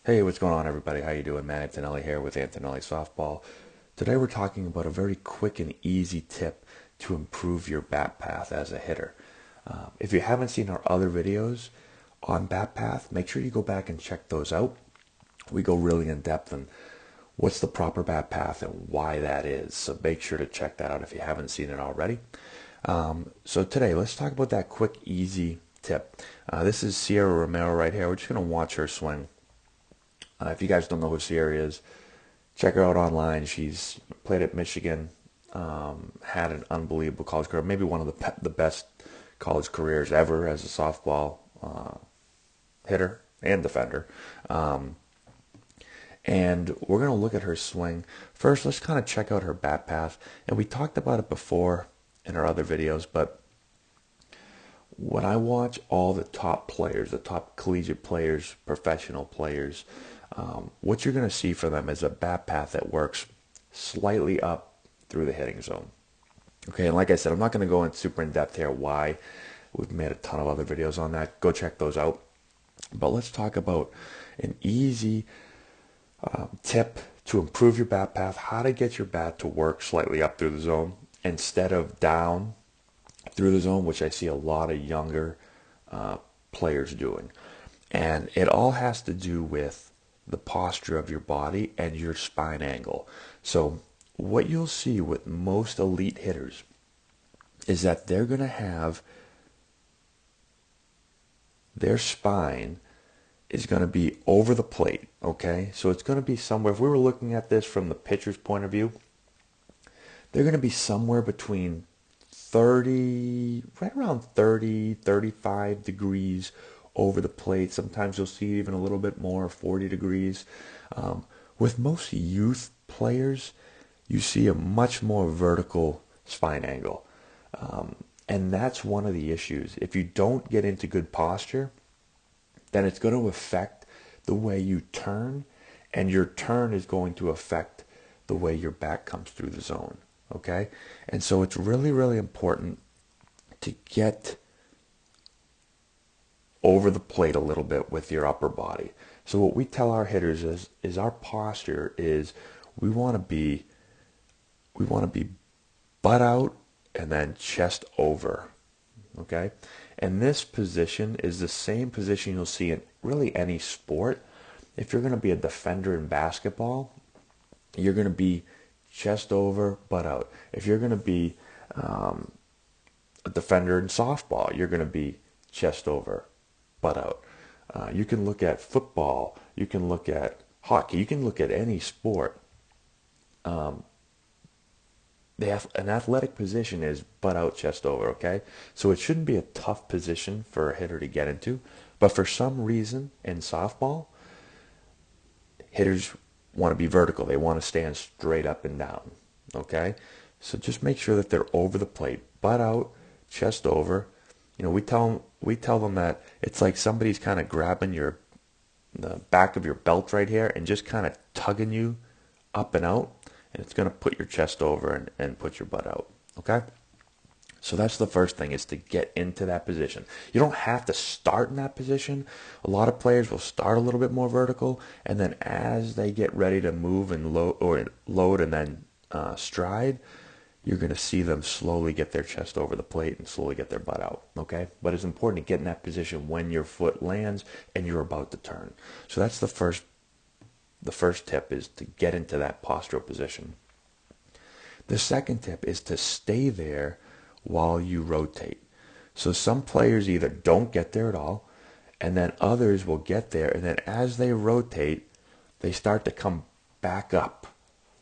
Hey, what's going on, everybody? How you doing? Man, Antonelli here with Antonelli Softball. Today we're talking about a very quick and easy tip to improve your bat path as a hitter. If you haven't seen our other videos on bat path, make sure you go back and check those out. We go really in depth on what's the proper bat path and why that is. So make sure to check that out if you haven't seen it already. So today, let's talk about that quick, easy tip. This is Sierra Romero right here. We're just going to watch her swing. If you guys don't know who Sierra is, check her out online. She's played at Michigan, had an unbelievable college career, maybe one of the best college careers ever as a softball hitter and defender. Um, and we're going to look at her swing. First, let's kind of check out her bat path. And we talked about it before in our other videos, but when I watch all the top players, the top collegiate players, professional players, what you're going to see for them is a bat path that works slightly up through the hitting zone. Okay, and like I said, I'm not going to go in super in depth here why. We've made a ton of other videos on that. Go check those out. But let's talk about an easy tip to improve your bat path, how to get your bat to work slightly up through the zone instead of down through the zone, which I see a lot of younger players doing. And it all has to do with the posture of your body and your spine angle. So what you'll see with most elite hitters is that they're going to have their spine is going to be over the plate, okay? So it's going to be somewhere, if we were looking at this from the pitcher's point of view, they're going to be somewhere between 30, right around 30, 35 degrees over the plate. Sometimes you'll see even a little bit more, 40 degrees. With most youth players, you see a much more vertical spine angle. And that's one of the issues. If you don't get into good posture, then it's going to affect the way you turn, and your turn is going to affect the way your bat comes through the zone. Okay? And so it's really, really important to get over the plate a little bit with your upper body. So what we tell our hitters is our posture is we want to be butt out and then chest over. Okay? And this position is the same position you'll see in really any sport. If you're going to be a defender in basketball, you're going to be chest over, butt out. If you're going to be a defender in softball, you're going to be chest over, butt out. You can look at football. You can look at hockey. You can look at any sport. An athletic position is butt out, chest over, okay? So it shouldn't be a tough position for a hitter to get into. But for some reason in softball, hitters want to be vertical. They want to stand straight up and down, okay? So just make sure that they're over the plate, butt out, chest over. You know, we tell them that it's like somebody's kind of grabbing the back of your belt right here and just kind of tugging you up and out, and it's going to put your chest over and put your butt out, okay? So that's the first thing, is to get into that position. You don't have to start in that position. A lot of players will start a little bit more vertical, and then as they get ready to move and load and then stride, you're going to see them slowly get their chest over the plate and slowly get their butt out, okay? But it's important to get in that position when your foot lands and you're about to turn. So that's the first tip, is to get into that postural position. The second tip is to stay there while you rotate. So some players either don't get there at all, and then others will get there, and then as they rotate, they start to come back up,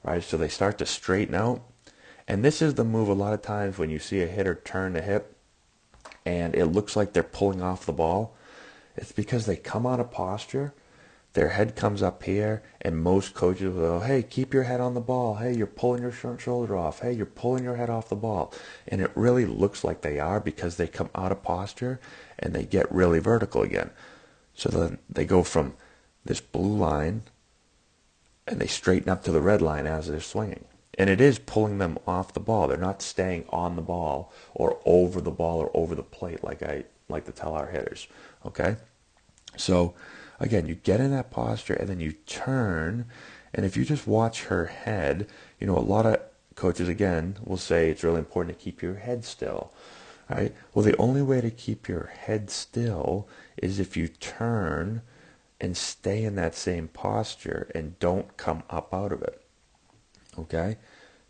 right? So they start to straighten out. And this is the move a lot of times when you see a hitter turn the hip and it looks like they're pulling off the ball. It's because they come out of posture, their head comes up here, and most coaches will go, hey, keep your head on the ball. Hey, you're pulling your shoulder off. Hey, you're pulling your head off the ball. And it really looks like they are, because they come out of posture and they get really vertical again. So then they go from this blue line and they straighten up to the red line as they're swinging. And it is pulling them off the ball. They're not staying on the ball or over the plate like I like to tell our hitters. Okay? So again, you get in that posture and then you turn. And if you just watch her head, a lot of coaches, again, will say it's really important to keep your head still. Right? Well, the only way to keep your head still is if you turn and stay in that same posture and don't come up out of it. Okay?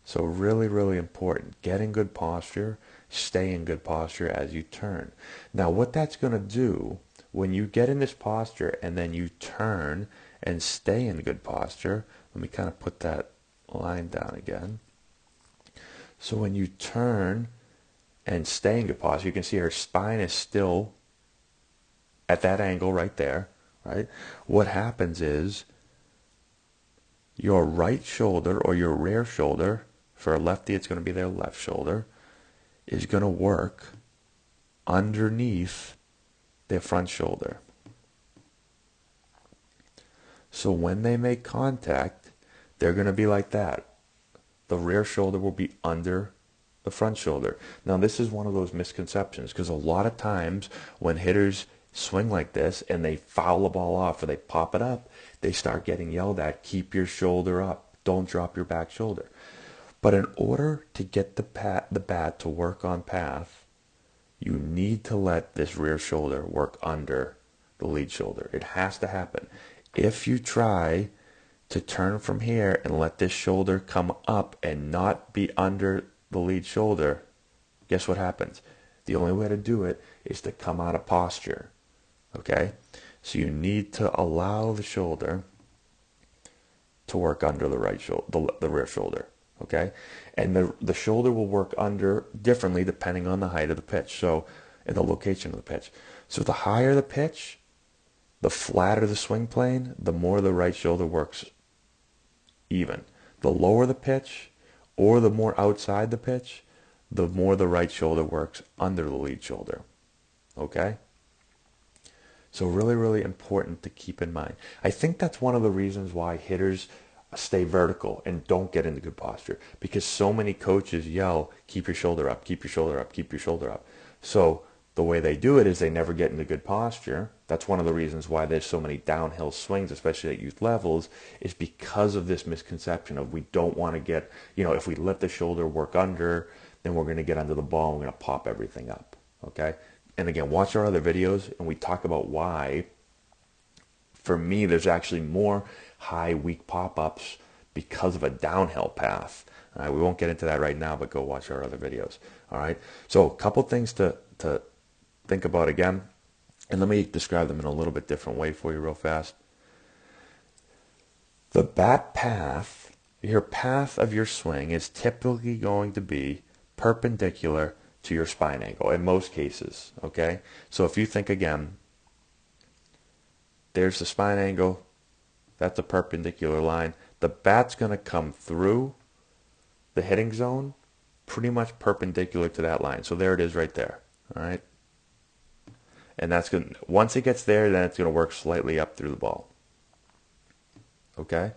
So really, really important. Get in good posture. Stay in good posture as you turn. Now, what that's going to do, when you get in this posture and then you turn and stay in good posture, let me kind of put that line down again. So when you turn and stay in good posture, you can see her spine is still at that angle right there, right? What happens is your right shoulder or your rear shoulder, for a lefty it's going to be their left shoulder, is going to work underneath their front shoulder. So when they make contact, they're going to be like that. The rear shoulder will be under the front shoulder. Now, this is one of those misconceptions, because a lot of times when hitters swing like this and they foul the ball off or they pop it up, they start getting yelled at, keep your shoulder up, don't drop your back shoulder. But in order to get the bat to work on path, you need to let this rear shoulder work under the lead shoulder. It has to happen. If you try to turn from here and let this shoulder come up and not be under the lead shoulder, guess what happens? The only way to do it is to come out of posture. Okay? So you need to allow the shoulder to work under the right shoulder, the rear shoulder. Okay? And the shoulder will work under differently depending on the height of the pitch, so, and the location of the pitch. So the higher the pitch, the flatter the swing plane, the more the right shoulder works even. The lower the pitch, or the more outside the pitch, the more the right shoulder works under the lead shoulder. Okay? So really, really important to keep in mind. I think that's one of the reasons why hitters stay vertical and don't get into good posture, because so many coaches yell, keep your shoulder up, keep your shoulder up, keep your shoulder up. So the way they do it is they never get into good posture. That's one of the reasons why there's so many downhill swings, especially at youth levels, is because of this misconception of we don't want to get, if we let the shoulder work under, then we're going to get under the ball and we're going to pop everything up. Okay? And again, watch our other videos and we talk about why, for me, there's actually more high, weak pop-ups because of a downhill path. All right, we won't get into that right now, but go watch our other videos. All right? So a couple things to think about again, and let me describe them in a little bit different way for you real fast. The bat path, your path of your swing is typically going to be perpendicular to your spine angle in most cases, okay? So if you think again, there's the spine angle, that's a perpendicular line. The bat's going to come through the hitting zone pretty much perpendicular to that line. So there it is right there, all right? And that's going, once it gets there, then it's going to work slightly up through the ball. Okay?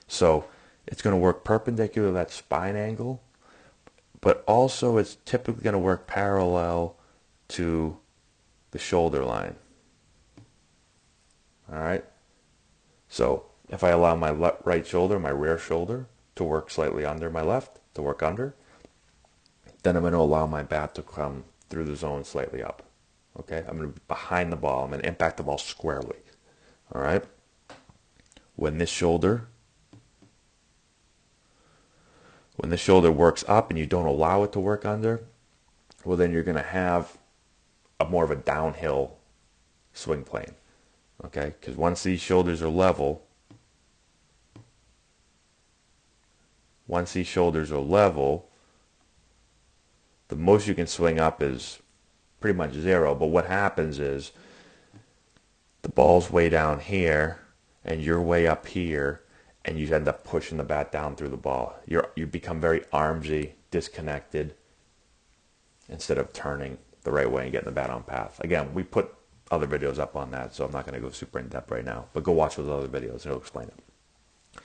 So it's going to work perpendicular to that spine angle, but also it's typically going to work parallel to the shoulder line. All right? So if I allow my right shoulder, my rear shoulder, to work slightly under my left, to work under, then I'm going to allow my bat to come through the zone slightly up. Okay? I'm going to be behind the ball. I'm going to impact the ball squarely. All right? When this shoulder works up and you don't allow it to work under, well, then you're going to have more of a downhill swing plane. Okay? Because once these shoulders are level, the most you can swing up is pretty much zero. But what happens is the ball's way down here and you're way up here, and you end up pushing the bat down through the ball. You become very armsy, disconnected, instead of turning the right way and getting the bat on path. Again, we put other videos up on that, so I'm not going to go super in depth right now, but go watch those other videos and it'll explain it.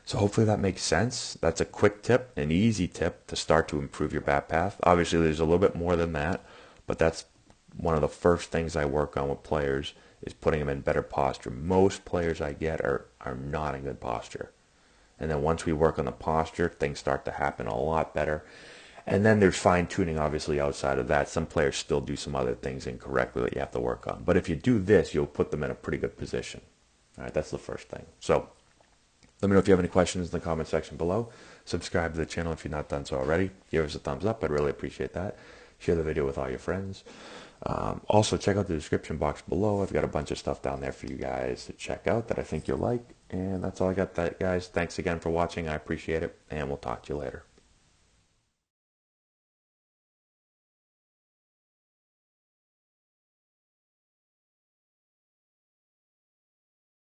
So hopefully that makes sense. That's a quick tip, an easy tip to start to improve your bat path. Obviously there's a little bit more than that, but that's one of the first things I work on with players is putting them in better posture. Most players I get are not in good posture. And then once we work on the posture, things start to happen a lot better. And then there's fine-tuning, obviously, outside of that. Some players still do some other things incorrectly that you have to work on. But if you do this, you'll put them in a pretty good position. All right, that's the first thing. So let me know if you have any questions in the comment section below. Subscribe to the channel if you're not done so already. Give us a thumbs up. I'd really appreciate that. Share the video with all your friends. Also, check out the description box below. I've got a bunch of stuff down there for you guys to check out that I think you'll like. And that's all I got, guys. Thanks again for watching. I appreciate it. And we'll talk to you later.